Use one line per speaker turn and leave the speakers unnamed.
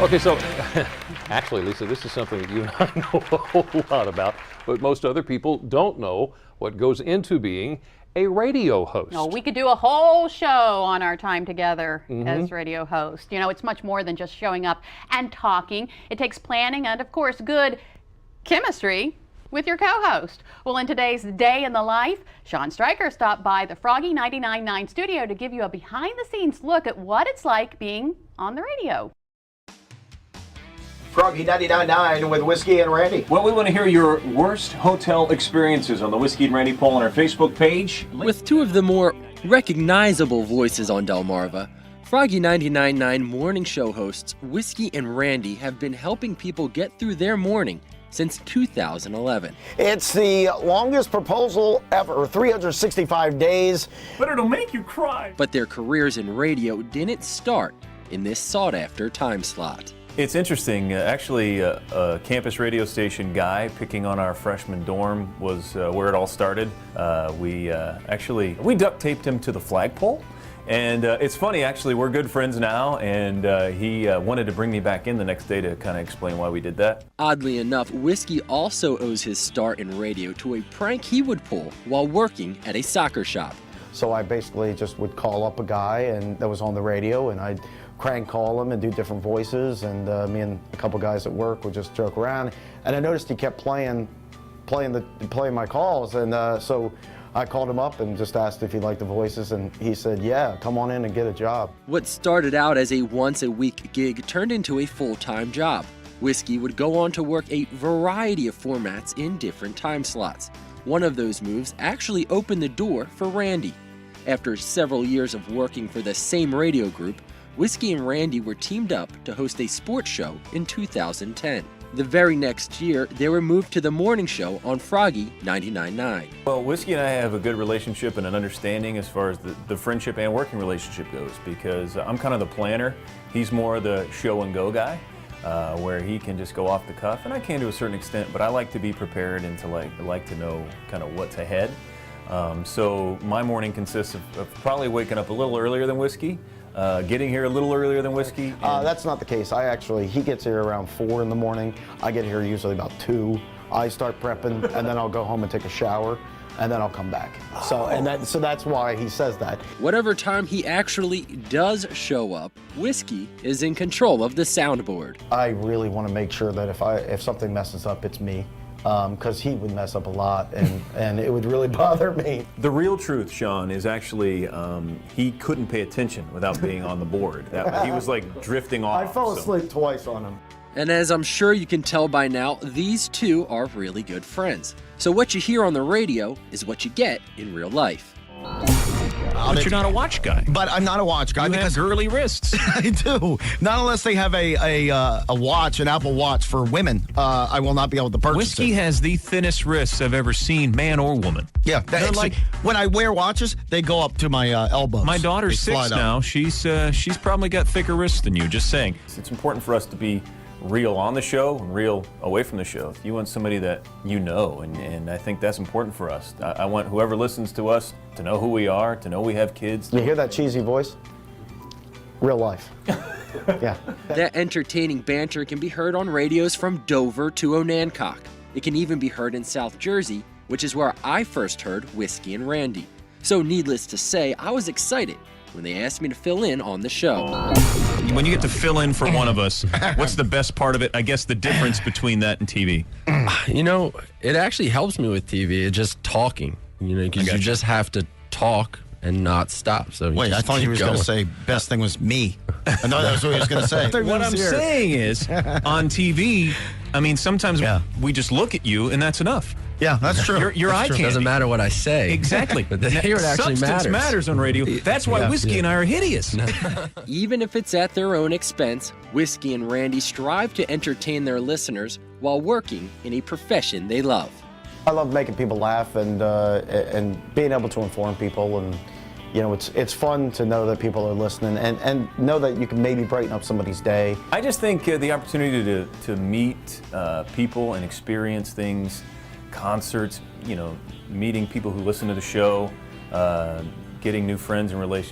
Okay, so actually, Lisa, this is something that you and I know a whole lot about, but most other people don't know what goes into being a radio host.
No, we could do a whole show on our time together as radio host. You know, it's much more than just showing up and talking. It takes planning and, of course, good chemistry with your co-host. Well, in today's Day in the Life, Sean Stryker stopped by the Froggy 99.9 studio to give you a behind-the-scenes look at what it's like being on the radio.
Froggy 99.9 with Whiskey and Randy.
Well, we want to hear your worst hotel experiences on the Whiskey and Randy poll on our Facebook page.
With two of the more recognizable voices on Delmarva, Froggy 99.9 morning show hosts Whiskey and Randy have been helping people get through their morning since 2011.
It's the longest proposal ever, 365 days.
But it'll make you cry.
But their careers in radio didn't start in this sought-after time slot.
It's interesting. Actually, a campus radio station guy picking on our freshman dorm was where it all started. We duct taped him to the flagpole. And it's funny, actually, we're good friends now, and he wanted to bring me back in the next day to kind of explain why we did that.
Oddly enough, Whiskey also owes his start in radio to a prank he would pull while working at a soccer shop.
So I basically just would call up a guy and that was on the radio, and I'd crank call him and do different voices, and me and a couple guys at work would just joke around. And I noticed he kept playing my calls, and so I called him up and just asked if he liked the voices, and he said, yeah, come on in and get a job.
What started out as a once-a-week gig turned into a full-time job. Whiskey would go on to work a variety of formats in different time slots. One of those moves actually opened the door for Randy. After several years of working for the same radio group, Whiskey and Randy were teamed up to host a sports show in 2010. The very next year, they were moved to the morning show on Froggy 99.9.
Well, Whiskey and I have a good relationship and an understanding as far as the friendship and working relationship goes, because I'm kind of the planner. He's more the show and go guy, where he can just go off the cuff, and I can to a certain extent, but I like to be prepared and to like to know kind of what's ahead. So my morning consists of probably waking up a little earlier than Whiskey, getting here a little earlier than Whiskey.
That's not the case. He gets here around 4 in the morning. I get here usually about 2. I start prepping, and then I'll go home and take a shower, and then I'll come back. So that's why he says that.
Whatever time he actually does show up, Whiskey is in control of the soundboard.
I really want to make sure that if something messes up, it's me. Because he would mess up a lot, and it would really bother me.
The real truth, Sean, is actually he couldn't pay attention without being on the board. He was like drifting off.
I fell asleep twice on him.
And as I'm sure you can tell by now, these two are really good friends. So what you hear on the radio is what you get in real life.
But you're not a watch guy.
But I'm not a watch guy
because
because
girly wrists.
I do. Not unless they have a watch, an Apple Watch for women. I will not be able to purchase
Whiskey
it.
has the thinnest wrists I've ever seen, man or woman.
Yeah,
They're like
when I wear watches, they go up to my elbows.
my daughter's
They
6
slide up.
now. She's probably got thicker wrists than you. Just saying.
It's important for us to be real on the show and real away from the show. You want somebody that you know, and I think that's important for us. I want whoever listens to us to know who we are, to know we have kids.
You hear that cheesy voice? Real life. Yeah.
That entertaining banter can be heard on radios from Dover to Onancock. It can even be heard in South Jersey, which is where I first heard Whiskey and Randy. So needless to say, I was excited when they asked me to fill in on the show.
When you get to fill in for one of us, what's the best part of it? I guess the difference between that and TV.
You know, it actually helps me with TV. It's just talking, because you just have to talk and not stop. So
Wait, I thought he was going to say best thing was me. I know that was what he was going to say.
What I'm saying is, on TV, I mean, sometimes we just look at you and that's enough.
Yeah, that's true.
Your eye candy.
doesn't matter what I say.
Exactly.
But here it actually
Substance matters on radio. That's why Whiskey and I are hideous.
Even if it's at their own expense, Whiskey and Randy strive to entertain their listeners while working in a profession they love.
I love making people laugh and being able to inform people, and it's fun to know that people are listening and know that you can maybe brighten up somebody's day.
I just think the opportunity to meet people and experience things, concerts, meeting people who listen to the show, getting new friends and relationships.